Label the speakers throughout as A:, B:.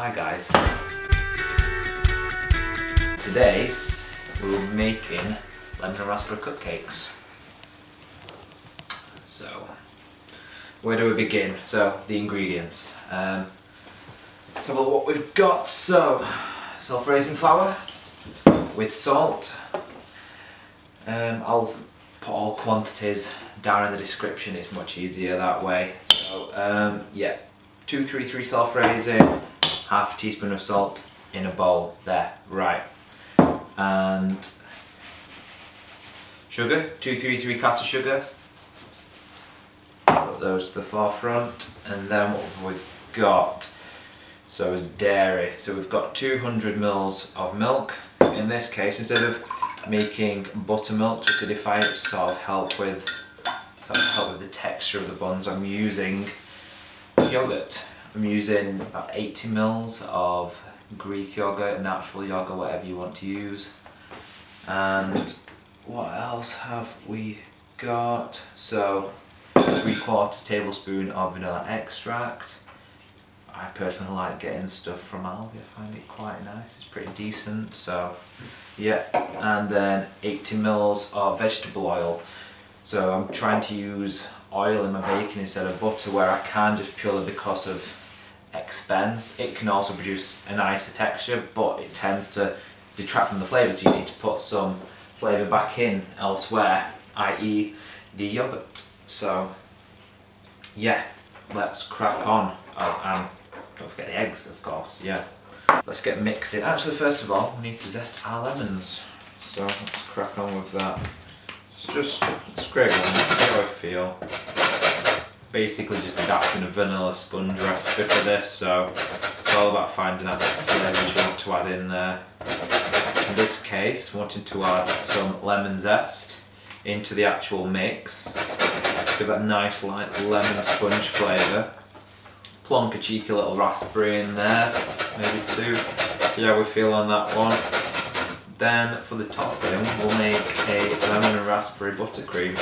A: Hi guys. Today we're making lemon and raspberry cupcakes. So, where do we begin? So, the ingredients. Let's have a look what we've got. So, self-raising flour with salt. I'll put all quantities down in the description, it's much easier that way. So, yeah, 233 self-raising, half a teaspoon of salt in a bowl there, right. And sugar, 233 cups of sugar. Put those to the forefront, and then what have we got? So is dairy. So we've got 200 mils of milk. In this case, instead of making buttermilk to acidify it, to sort of help with the texture of the buns, I'm using yoghurt. I'm using about 80 mils of Greek yogurt, natural yogurt, whatever you want to use. And what else have we got? So 3/4 tablespoon of vanilla extract. I personally like getting stuff from Aldi, I find it quite nice, it's pretty decent, so yeah. And then 80 mils of vegetable oil. So I'm trying to use oil in my baking instead of butter where I can, just purely because of expense. It can also produce a nicer texture, but it tends to detract from the flavour, so you need to put some flavour back in elsewhere, i.e. the yoghurt. So yeah, let's crack on. Oh, and don't forget the eggs, of course, yeah. Let's get mixing. Actually, first of all, we need to zest our lemons. So let's crack on with that. It's great one, see how I feel. Basically just adapting a vanilla sponge recipe for this, so it's all about finding out what flavours you want to add in there. In this case, wanting to add some lemon zest into the actual mix. Give that nice light lemon sponge flavour. Plonk a cheeky little raspberry in there, maybe two. See how we feel on that one. Then for the topping, we'll make a lemon and raspberry buttercream.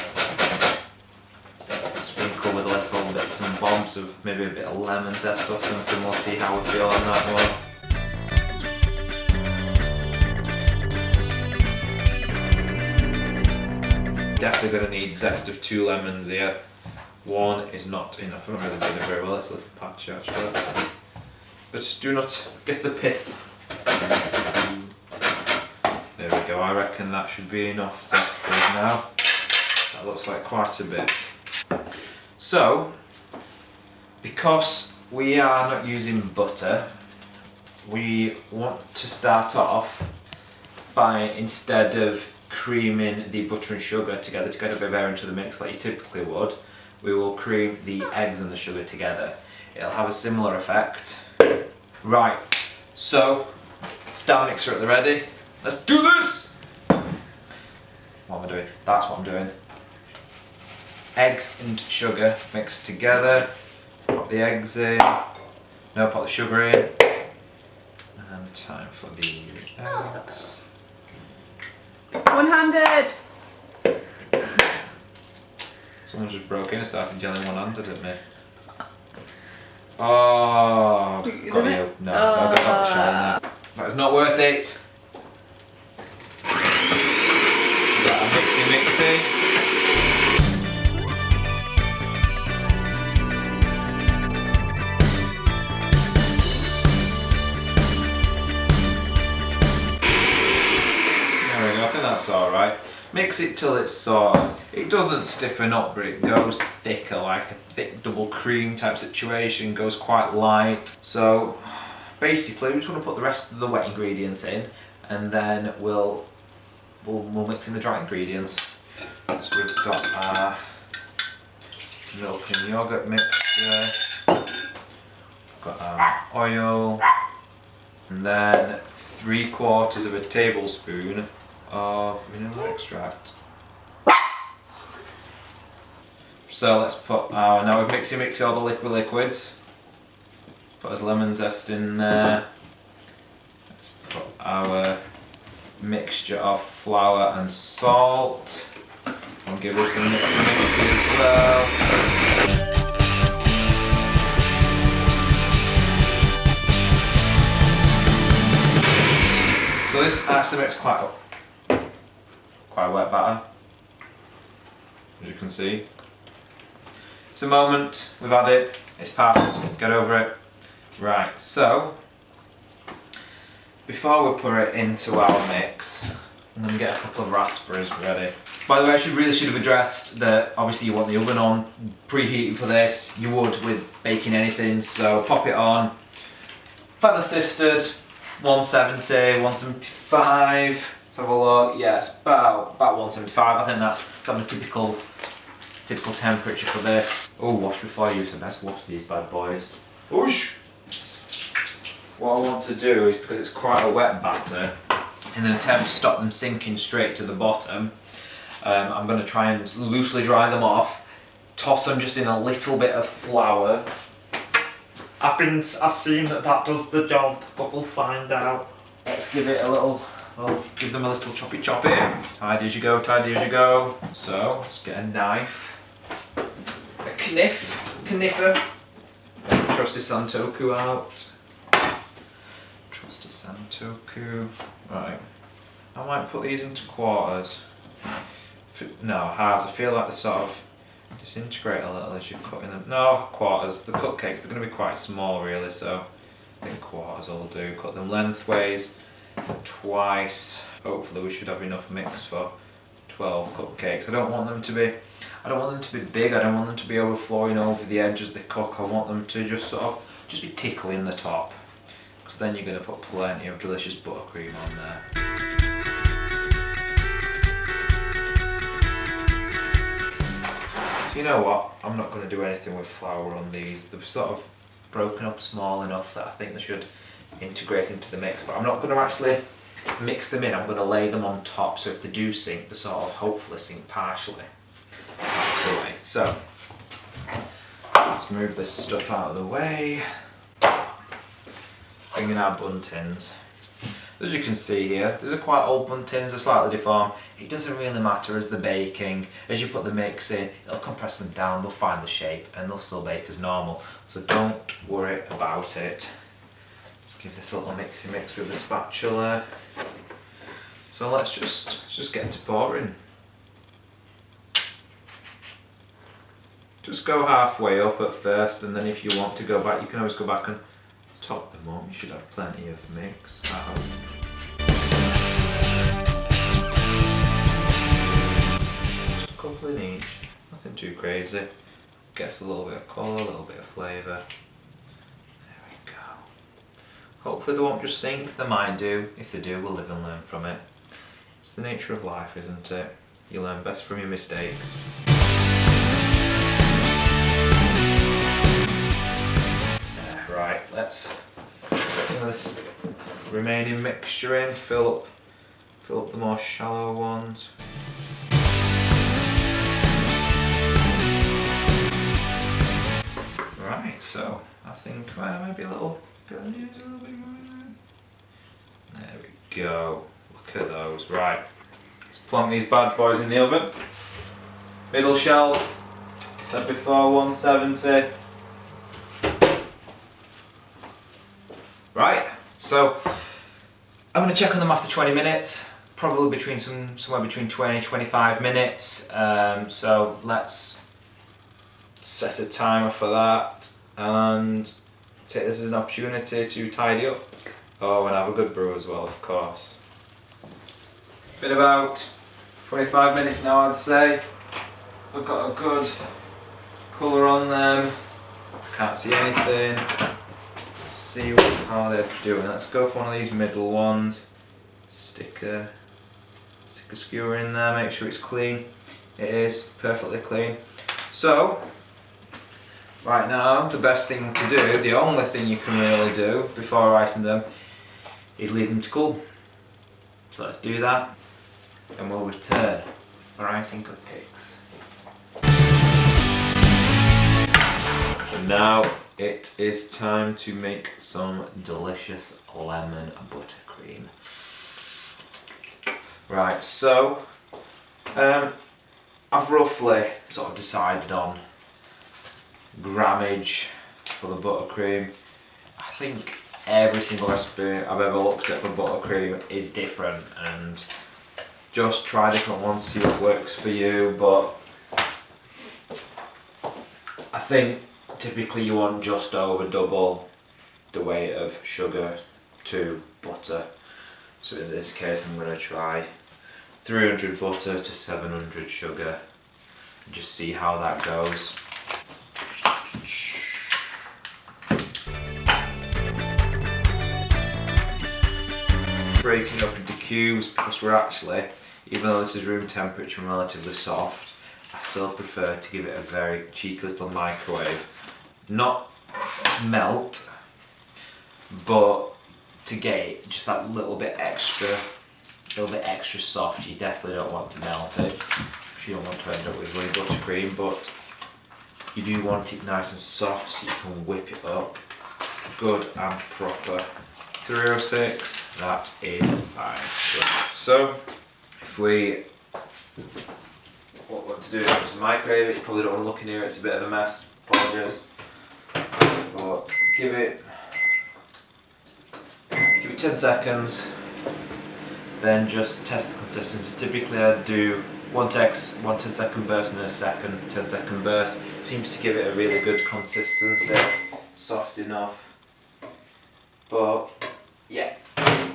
A: Sprinkle with a little bits and bobs of maybe a bit of lemon zest or something. We'll see how we feel on that one. Definitely going to need zest of 2 lemons here. One is not enough. I'm not really doing it very well. It's a little patch actually. But just do not get the pith. There we go. I reckon that should be enough zest for us now. That looks like quite a bit. So, because we are not using butter, we want to start off by, instead of creaming the butter and sugar together to get a bit of air into the mix like you typically would, we will cream the eggs and the sugar together. It'll have a similar effect. Right, so stand mixer at the ready. Let's do this! What am I doing? That's what I'm doing. Eggs and sugar mixed together. Pop the eggs in. No, pop the sugar in. And time for the eggs.
B: One-handed!
A: Someone just broke in and started yelling one-handed at me. Oh, got you. No, I got the shot in that. That was not worth it. Is that a mixy? There we go, I think that's alright. Mix it till it's it doesn't stiffen up, but it goes thicker, like a thick double cream type situation, goes quite light. So basically we just want to put the rest of the wet ingredients in, and then we'll mix in the dry ingredients. So we've got our milk and yoghurt mixture, got our oil, and then 3/4 of a tablespoon of vanilla extract. So let's put our, now we've mixed all the liquids. Put our lemon zest in there. Let's put our mixture of flour and salt. I'll give this a mix as well. So this actually makes quite a wet batter, as you can see. It's a moment, we've had it, it's passed, get over it. Right, so before we put it into our mix, I'm going to get a couple of raspberries ready. By the way, I really should have addressed that obviously you want the oven on, preheating for this. You would with baking anything, so pop it on. Feather assisted, 170, 175. Let's have a look. Yes, about 175. I think that's kind of typical temperature for this. Oh, wash before use. Let's wash these bad boys. Whoosh! What I want to do is, because it's quite a wet batter, in an attempt to stop them sinking straight to the bottom, I'm going to try and loosely dry them off, toss them just in a little bit of flour. I've seen that does the job, but we'll find out. Let's give it a little, give them a little choppy. Tidy as you go, tidy as you go. So, let's get a knife, a kniffer, trusty Santoku out. Trusty Santoku. Right, I might put these into quarters. No, halves. I feel like they sort of disintegrate a little as you're cutting them. No, quarters. The cupcakes, they're going to be quite small really, so I think quarters will do. Cut them lengthways twice. Hopefully we should have enough mix for 12 cupcakes. I don't want them to be big. I don't want them to be overflowing over the edge as they cook. I want them to just be tickling the top, because then you're going to put plenty of delicious buttercream on there. You know what, I'm not going to do anything with flour on these. They've sort of broken up small enough that I think they should integrate into the mix, but I'm not going to actually mix them in. I'm going to lay them on top, so if they do sink, they sort of hopefully sink partially. Anyway, so let's move this stuff out of the way. Bring in our bun tins. As you can see here, these are quite old bun tins, they're slightly deformed. It doesn't really matter as they're baking. As you put the mix in, it'll compress them down, they'll find the shape, and they'll still bake as normal. So don't worry about it. Let's give this a little mixy mix with the spatula. So let's just get to pouring. Just go halfway up at first, and then if you want to go back, you can always go back and top them up. You should have plenty of mix at home. Just a couple in each, nothing too crazy. Gets a little bit of colour, a little bit of flavour. There we go. Hopefully they won't just sink, they might do. If they do, we'll live and learn from it. It's the nature of life, isn't it? You learn best from your mistakes. Right, let's get some of this remaining mixture in, fill up the more shallow ones. Right, so I think maybe a little bit more in there. There we go, look at those. Right, let's plonk these bad boys in the oven. Middle shelf, said before 170. Right, so I'm going to check on them after 20 minutes, probably somewhere between 20 and 25 minutes. So let's set a timer for that and take this as an opportunity to tidy up. Oh, and have a good brew as well, of course. Been about 25 minutes now, I'd say. I've got a good colour on them. Can't see anything. See how they're doing. Let's go for one of these middle ones. Stick a skewer in there, make sure it's clean. It is perfectly clean. So, right now, the best thing to do, the only thing you can really do before icing them, is leave them to cool. So let's do that, and we'll return for icing cupcakes. And now, it is time to make some delicious lemon buttercream. Right, so I've roughly sort of decided on grammage for the buttercream. I think every single recipe I've ever looked at for buttercream is different, and just try different ones, see what works for you. But I think typically you want just over double the weight of sugar to butter. So in this case I'm going to try 300 butter to 700 sugar and just see how that goes. Breaking up into cubes because we're actually, even though this is room temperature and relatively soft, I still prefer to give it a very cheeky little microwave. Not to melt, but to get it just that little bit extra soft. You definitely don't want to melt it, because you don't want to end up with really buttercream, but you do want it nice and soft so you can whip it up good and proper. 306, that is fine. Right. So, if we what we want to do is to microwave it. You probably don't want to look in here, it's a bit of a mess, apologies. But give it 10 seconds, then just test the consistency. Typically I do one 10-second burst and then a second 10-second burst. It seems to give it a really good consistency, soft enough. But yeah,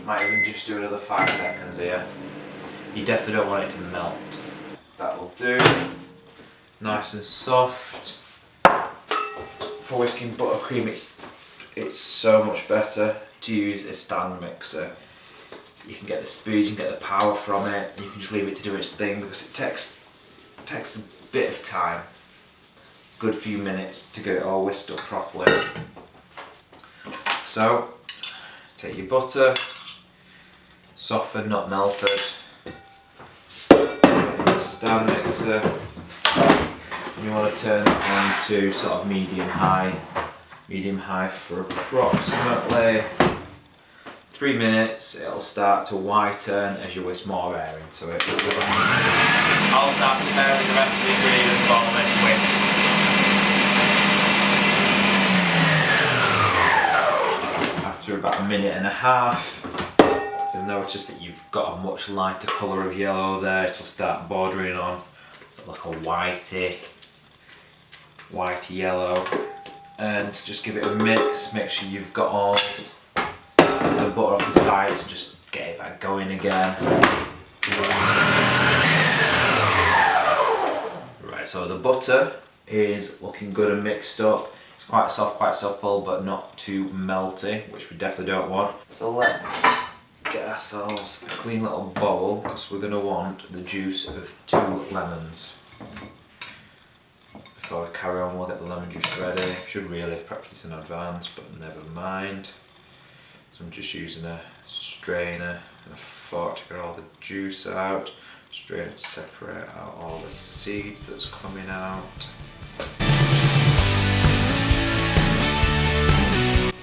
A: might even just do another 5 seconds here. You definitely don't want it to melt. That will do. Nice and soft. For whisking buttercream, it's so much better to use a stand mixer. You can get the speed, you can get the power from it, and you can just leave it to do its thing, because it takes a bit of time, good few minutes to get it all whisked up properly. So, take your butter, softened, not melted, stand mixer, and you want to turn it on to sort of medium high for approximately 3 minutes. It'll start to whiten as you whisk more air into it. I'll start preparing the rest of the ingredients for this whisk. After about a minute and a half, you'll notice that you've got a much lighter colour of yellow there. It'll start bordering on like a whitey yellow, and just give it a mix. Make sure you've got all the butter off the sides and just get it back going again. Right, so the butter is looking good and mixed up. It's quite soft, quite supple, but not too melty, which we definitely don't want. So let's get ourselves a clean little bowl, because we're going to want the juice of 2 lemons. Before we carry on, we'll get the lemon juice ready. Should really have prepped this in advance, but never mind. So I'm just using a strainer and a fork to get all the juice out. Strain it to separate out all the seeds that's coming out.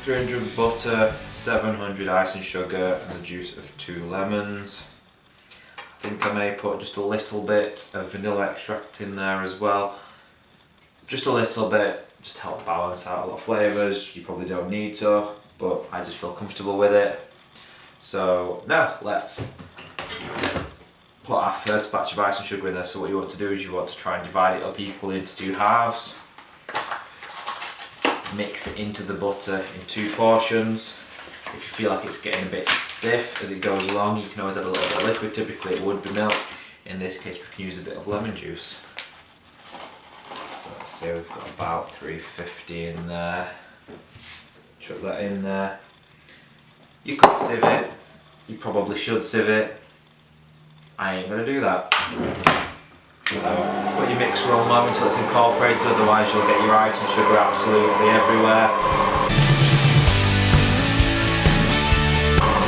A: 300 butter, 700 icing sugar, and the juice of 2 lemons. I think I may put just a little bit of vanilla extract in there as well. Just a little bit, just to help balance out a lot of flavours. You probably don't need to, but I just feel comfortable with it. So now let's put our first batch of icing sugar in there. So what you want to do is you want to try and divide it up equally into 2 halves. Mix it into the butter in 2 portions. If you feel like it's getting a bit stiff as it goes along, you can always add a little bit of liquid. Typically it would be milk. In this case we can use a bit of lemon juice. So let's say we've got about 350 in there. Chuck that in there. You could sieve it. You probably should sieve it. I ain't going to do that. Put your mixer on low until it's incorporated, otherwise you'll get your ice and sugar absolutely everywhere.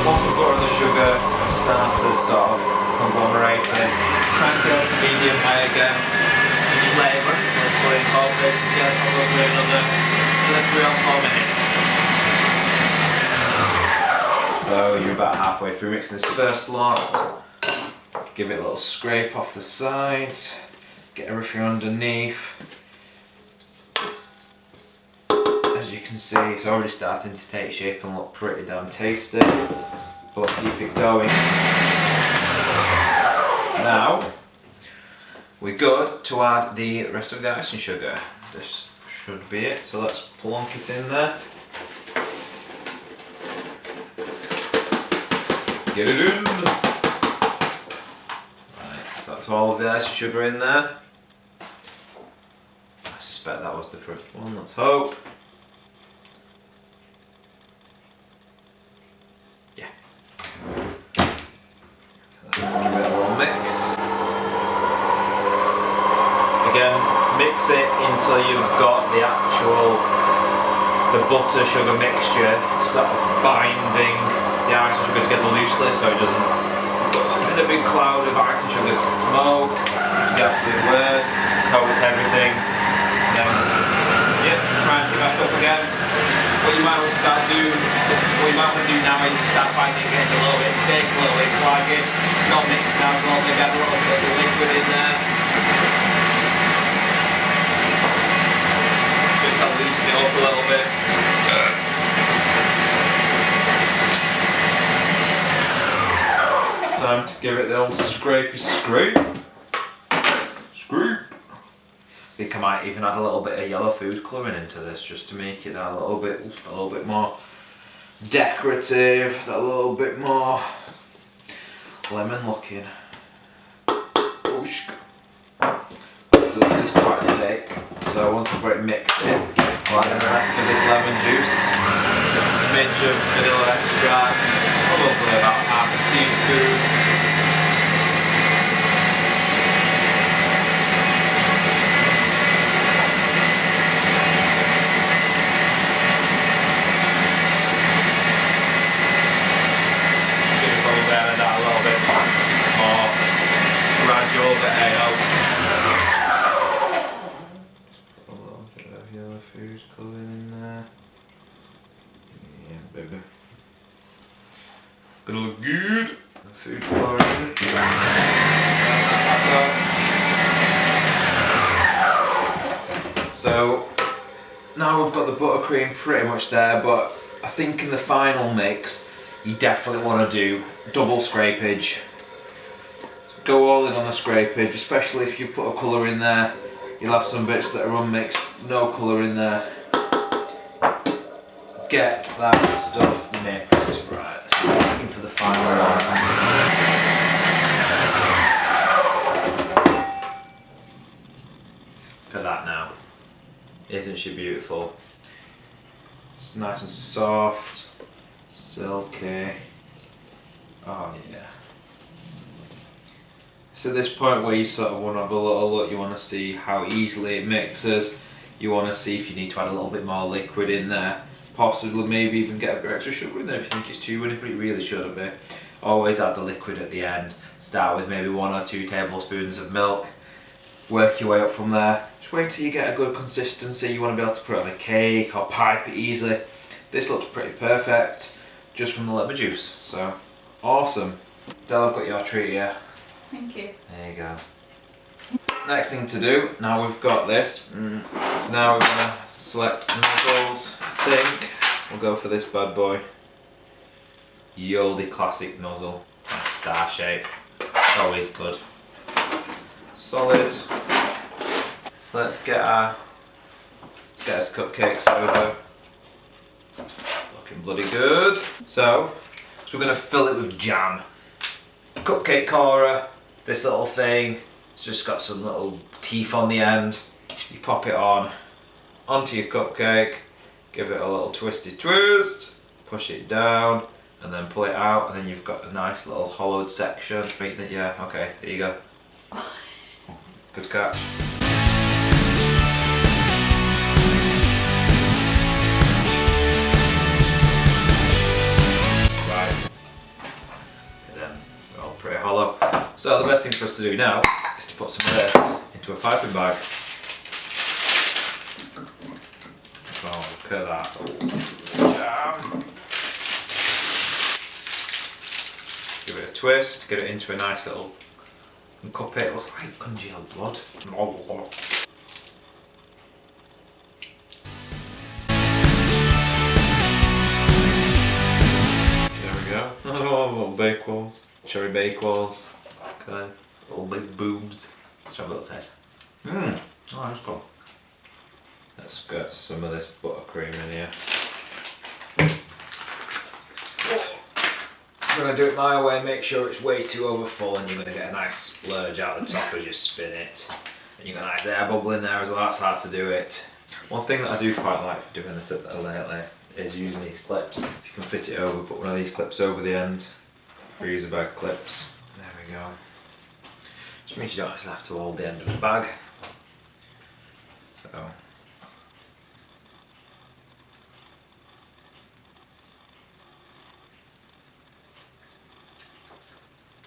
A: Once the butter and the sugar start to sort of conglomerate it, try and go to medium high again, and just let it run until it's fully incorporated. Yeah, I'll go through another 3 or 4 minutes. So you're about halfway through mixing this first lot. Give it a little scrape off the sides, get everything underneath. As you can see, it's already starting to take shape and look pretty damn tasty. But keep it going. Now, we're good to add the rest of the icing sugar. This should be it, so let's plonk it in there. Get it in! Right, so that's all of the icing sugar in there. I suspect that was the first one, let's hope. Yeah. So let's give it a little mix. Again, mix it until you've got the butter sugar mixture sort of binding the icing sugar together loosely so it doesn't go up in a big cloud of icing sugar smoke, which is the absolute worst, coats everything. Then, yeah, crank it back up again. What you might want to do now is start finding it getting a little bit thick, a little bit claggy. Not mixing out a little bit, get a little bit of liquid in there. Just to loosen it up a little bit. Time to give it the old scrapey scrape. Scrape. I think I might even add a little bit of yellow food colouring into this just to make it that a little bit more decorative, that a little bit more lemon looking. So this is quite thick, so once I've got it mixed in, I'll add the rest of this lemon juice, a smidge of vanilla extract, probably about half a teaspoon. That a little bit more gradual, but hey ho. Put a little bit of yellow food colouring in there. Yeah, baby. It's gonna look good. The food colouring. So now we've got the buttercream pretty much there, but I think in the final mix you definitely want to do double scrapage. Go all in on the scrapage, especially if you put a colour in there. You'll have some bits that are unmixed, no colour in there. Get that stuff mixed. Right, so we're looking for the final one. Look at that now. Isn't she beautiful? It's nice and soft. Silky. Oh yeah. It's at this point where you sort of want to have a little look, you want to see how easily it mixes, you want to see if you need to add a little bit more liquid in there, possibly maybe even get a bit extra sugar in there if you think it's too winny, but it really shouldn't be. Always add the liquid at the end. Start with maybe 1 or 2 tablespoons of milk, work your way up from there. Just wait till you get a good consistency. You want to be able to put it on a cake or pipe it easily. This looks pretty perfect just from the lemon juice, so awesome. Del, I've got your treat here.
B: Thank you.
A: There you go. Next thing to do, now we've got this, so now we're going to select nozzles. I think we'll go for this bad boy. Yoldi classic nozzle, star shape, always good. Solid. So let's get us cupcakes over. Looking bloody good. So we're going to fill it with jam. Cupcake corer, this little thing, it's just got some little teeth on the end. You pop it onto your cupcake, give it a little twisty twist, push it down, and then pull it out, and then you've got a nice little hollowed section. Yeah, okay, there you go. Good catch. Pretty hollow. So the best thing for us to do now is to put some of this into a piping bag. Oh, look at that. Jam. Give it a twist, get it into a nice little cup. It looks like congealed blood. Little bakewells, cherry bakewells, okay. Little big boobs. Let's have a little taste. Oh, that's good. Let's get some of this buttercream in here. I'm going to do it my way, make sure it's way too overfull, and you're going to get a nice splurge out the top as you spin it. And you've got a nice air bubble in there as well, that's hard to do it. One thing that I do quite like for doing this lately is using these clips. If you can fit it over, put one of these clips over the end. Freezer bag clips. There we go. Just means you don't actually have to hold the end of the bag. So.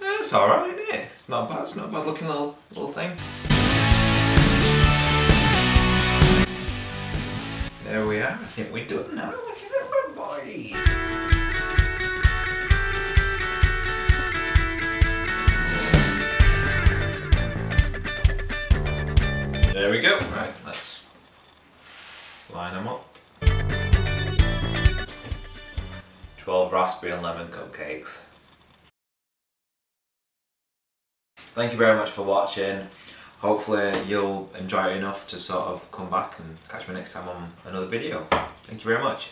A: It's alright, isn't it? It's not bad, it's not a bad looking little thing. There we are, I think we're done now. Look at that bad boy. There we go. Right, let's line them up. 12 raspberry and lemon cupcakes. Thank you very much for watching. Hopefully you'll enjoy it enough to sort of come back and catch me next time on another video. Thank you very much.